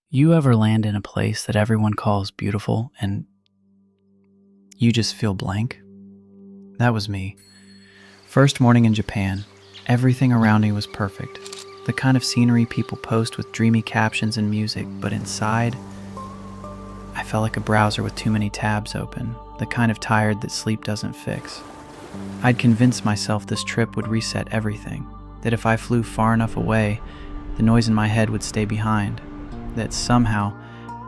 You ever land in a place that everyone calls beautiful and you just feel blank? That was me. First morning in Japan, everything around me was perfect. The kind of scenery people post with dreamy captions and music, but inside, I felt like a browser with too many tabs open, the kind of tired that sleep doesn't fix. I'd convinced myself this trip would reset everything, that if I flew far enough away, the noise in my head would stay behind, that somehow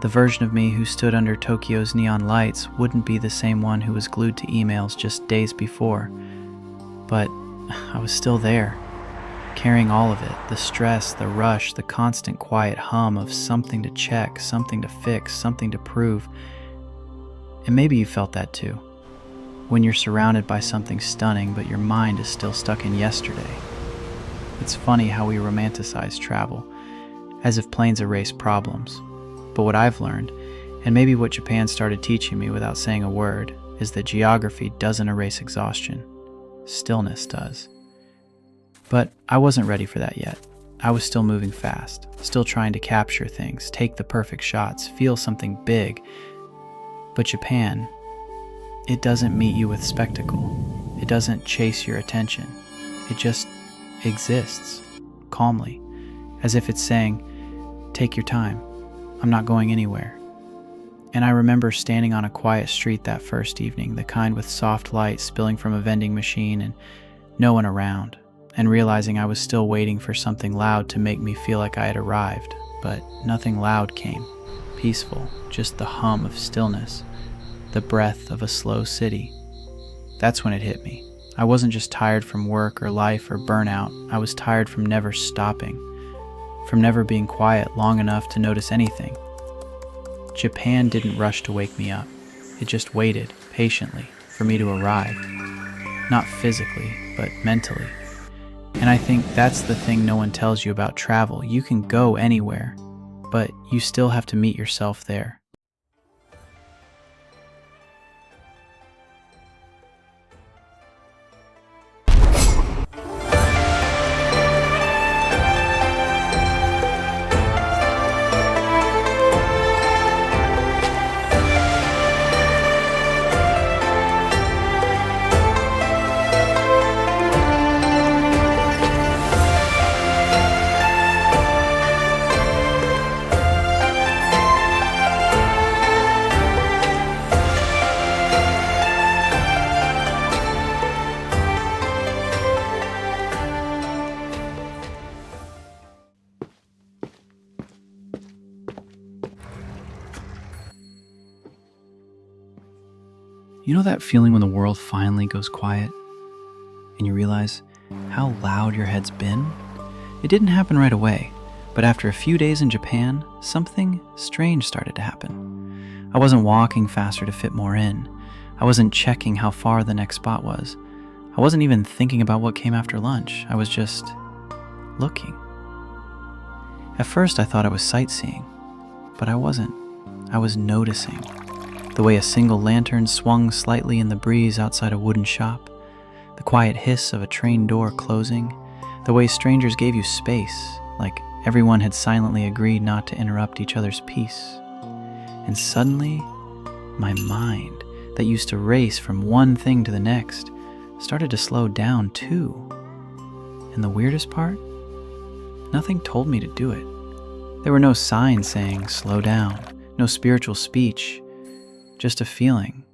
the version of me who stood under Tokyo's neon lights wouldn't be the same one who was glued to emails just days before. But I was still there, carrying all of it, the stress, the rush, the constant quiet hum of something to check, something to fix, something to prove. And maybe you felt that too, when you're surrounded by something stunning but your mind is still stuck in yesterday. It's funny how we romanticize travel, as if planes erase problems. But what I've learned, and maybe what Japan started teaching me without saying a word, is that geography doesn't erase exhaustion. Stillness does. But I wasn't ready for that yet. I was still moving fast, still trying to capture things, take the perfect shots, feel something big. But Japan, it doesn't meet you with spectacle. It doesn't chase your attention. It just exists, calmly, as if it's saying, "Take your time. I'm not going anywhere." And I remember standing on a quiet street that first evening, the kind with soft light spilling from a vending machine and no one around, and realizing I was still waiting for something loud to make me feel like I had arrived. But nothing loud came. Peaceful, just the hum of stillness, the breath of a slow city. That's when it hit me. I wasn't just tired from work or life or burnout. I was tired from never stopping, from never being quiet long enough to notice anything. Japan didn't rush to wake me up. It just waited, patiently, for me to arrive. Not physically, but mentally. And I think that's the thing no one tells you about travel. You can go anywhere, but you still have to meet yourself there. You know that feeling when the world finally goes quiet and you realize how loud your head's been? It didn't happen right away, but after a few days in Japan, something strange started to happen. I wasn't walking faster to fit more in. I wasn't checking how far the next spot was. I wasn't even thinking about what came after lunch. I was just looking. At first I thought I was sightseeing, but I wasn't. I was noticing. The way a single lantern swung slightly in the breeze outside a wooden shop, the quiet hiss of a train door closing, the way strangers gave you space, like everyone had silently agreed not to interrupt each other's peace. And suddenly, my mind, that used to race from one thing to the next, started to slow down too. And the weirdest part? Nothing told me to do it. There were no signs saying, "Slow down," no spiritual speech. Just a feeling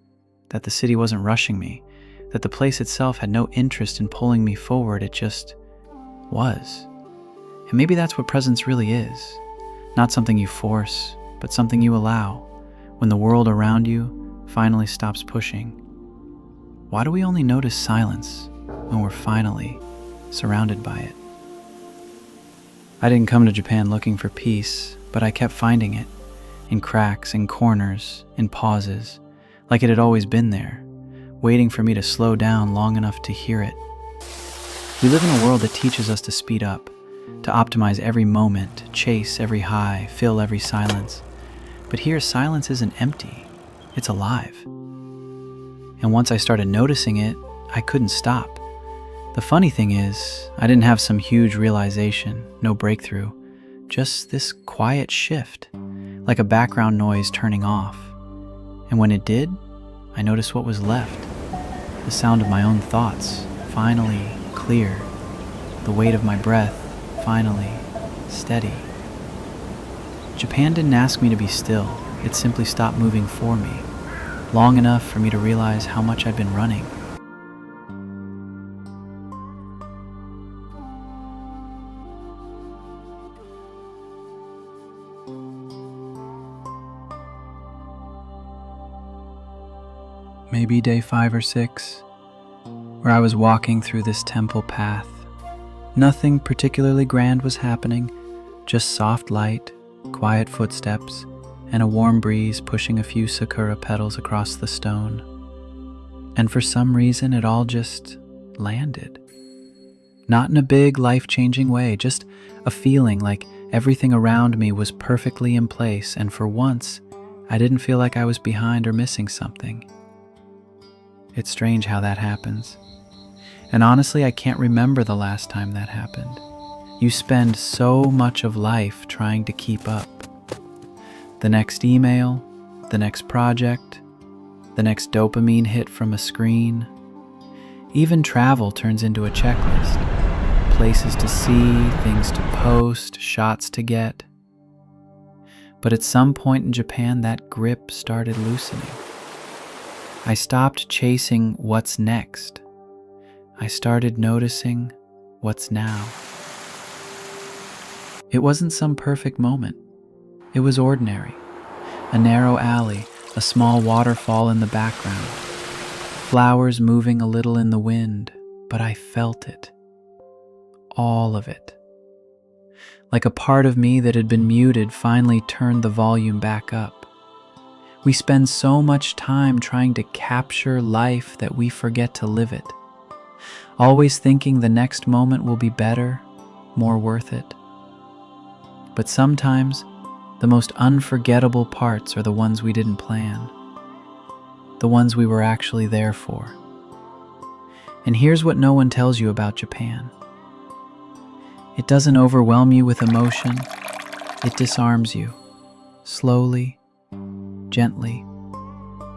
that the city wasn't rushing me, that the place itself had no interest in pulling me forward. It just was. And maybe that's what presence really is. Not something you force, but something you allow, when the world around you finally stops pushing. Why do we only notice silence when we're finally surrounded by it? I didn't come to Japan looking for peace, but I kept finding it. In cracks, in corners, in pauses, like it had always been there, waiting for me to slow down long enough to hear it. We live in a world that teaches us to speed up, to optimize every moment, chase every high, fill every silence. But here, silence isn't empty, it's alive. And once I started noticing it, I couldn't stop. The funny thing is, I didn't have some huge realization, no breakthrough, just this quiet shift. like a background noise turning off. And when it did, I noticed what was left. The sound of my own thoughts, finally clear. The weight of my breath, finally steady. Japan didn't ask me to be still. It simply stopped moving for me, long enough for me to realize how much I'd been running. Maybe day 5 or 6, where I was walking through this temple path. Nothing particularly grand was happening, just soft light, quiet footsteps, and a warm breeze pushing a few sakura petals across the stone. And for some reason, it all just landed. Not in a big, life-changing way, just a feeling like everything around me was perfectly in place, and for once, I didn't feel like I was behind or missing something. It's strange how that happens. And honestly, I can't remember the last time that happened. You spend so much of life trying to keep up. The next email, the next project, the next dopamine hit from a screen. Even travel turns into a checklist. Places to see, things to post, shots to get. But at some point in Japan, that grip started loosening. I stopped chasing what's next. I started noticing what's now. It wasn't some perfect moment. It was ordinary. A narrow alley, a small waterfall in the background, flowers moving a little in the wind, but I felt it. All of it. Like a part of me that had been muted finally turned the volume back up. We spend so much time trying to capture life that we forget to live it. Always thinking the next moment will be better, more worth it. But sometimes, the most unforgettable parts are the ones we didn't plan. The ones we were actually there for. And here's what no one tells you about Japan. It doesn't overwhelm you with emotion. It disarms you, slowly, gently,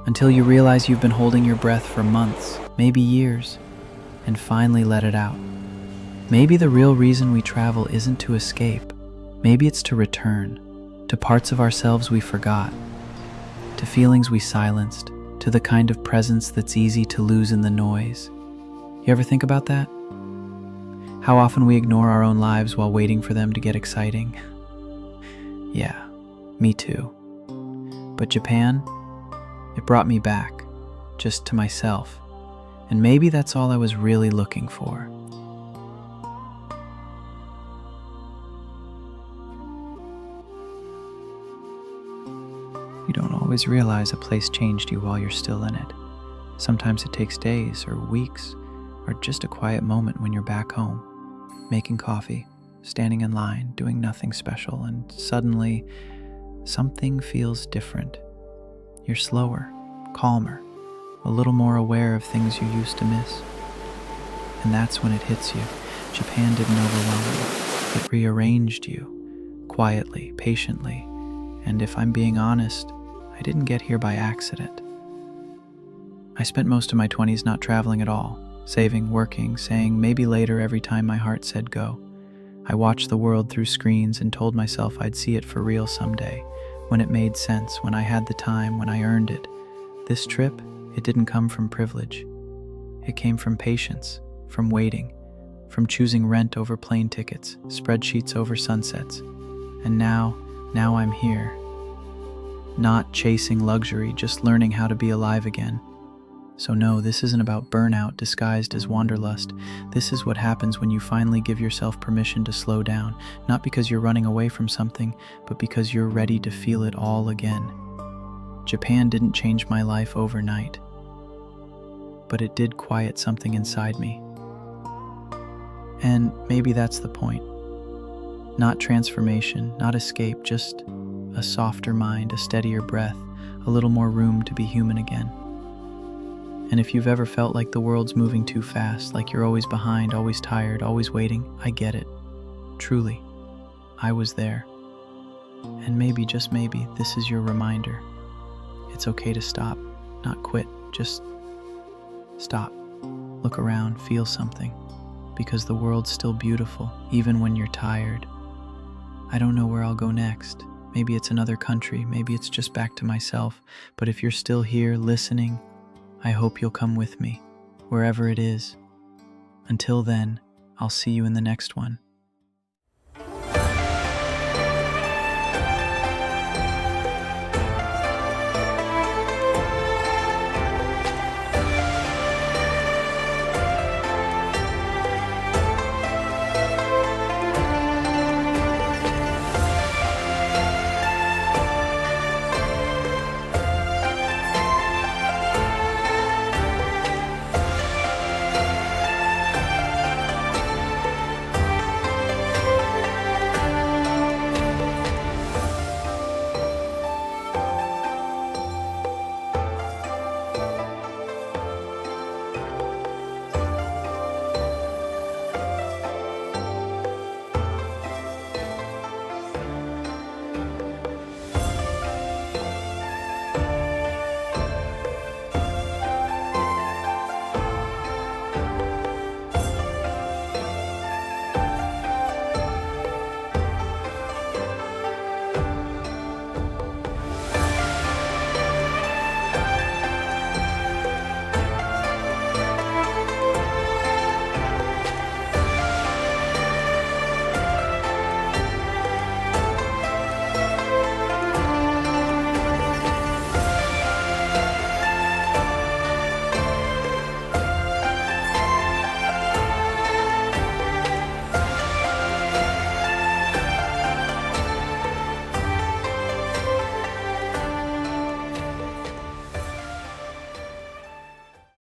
until you realize you've been holding your breath for months, maybe years, and finally let it out. Maybe the real reason we travel isn't to escape. Maybe it's to return, to parts of ourselves we forgot, to feelings we silenced, to the kind of presence that's easy to lose in the noise. You ever think about that? How often we ignore our own lives while waiting for them to get exciting? Yeah, me too. But Japan, it brought me back, just to myself. And maybe that's all I was really looking for. You don't always realize a place changed you while you're still in it. Sometimes it takes days or weeks, or just a quiet moment when you're back home, making coffee, standing in line, doing nothing special, and suddenly something feels different. You're slower, calmer, a little more aware of things you used to miss. And that's when it hits you. Japan didn't overwhelm you. It rearranged you, quietly, patiently. And if I'm being honest, I didn't get here by accident. I spent most of my 20s not traveling at all, saving, working, saying maybe later every time my heart said go. I watched the world through screens and told myself I'd see it for real someday, when it made sense, when I had the time, when I earned it. This trip, it didn't come from privilege. It came from patience, from waiting, from choosing rent over plane tickets, spreadsheets over sunsets. And now I'm here. Not chasing luxury, just learning how to be alive again. So no, this isn't about burnout disguised as wanderlust. This is what happens when you finally give yourself permission to slow down, not because you're running away from something, but because you're ready to feel it all again. Japan didn't change my life overnight, but it did quiet something inside me. And maybe that's the point. Not transformation, not escape, just a softer mind, a steadier breath, a little more room to be human again. And if you've ever felt like the world's moving too fast, like you're always behind, always tired, always waiting, I get it. Truly, I was there. And maybe, just maybe, this is your reminder. It's okay to stop, not quit, just stop. Look around, feel something, because the world's still beautiful, even when you're tired. I don't know where I'll go next. Maybe it's another country, maybe it's just back to myself, but if you're still here listening, I hope you'll come with me, wherever it is. Until then, I'll see you in the next one.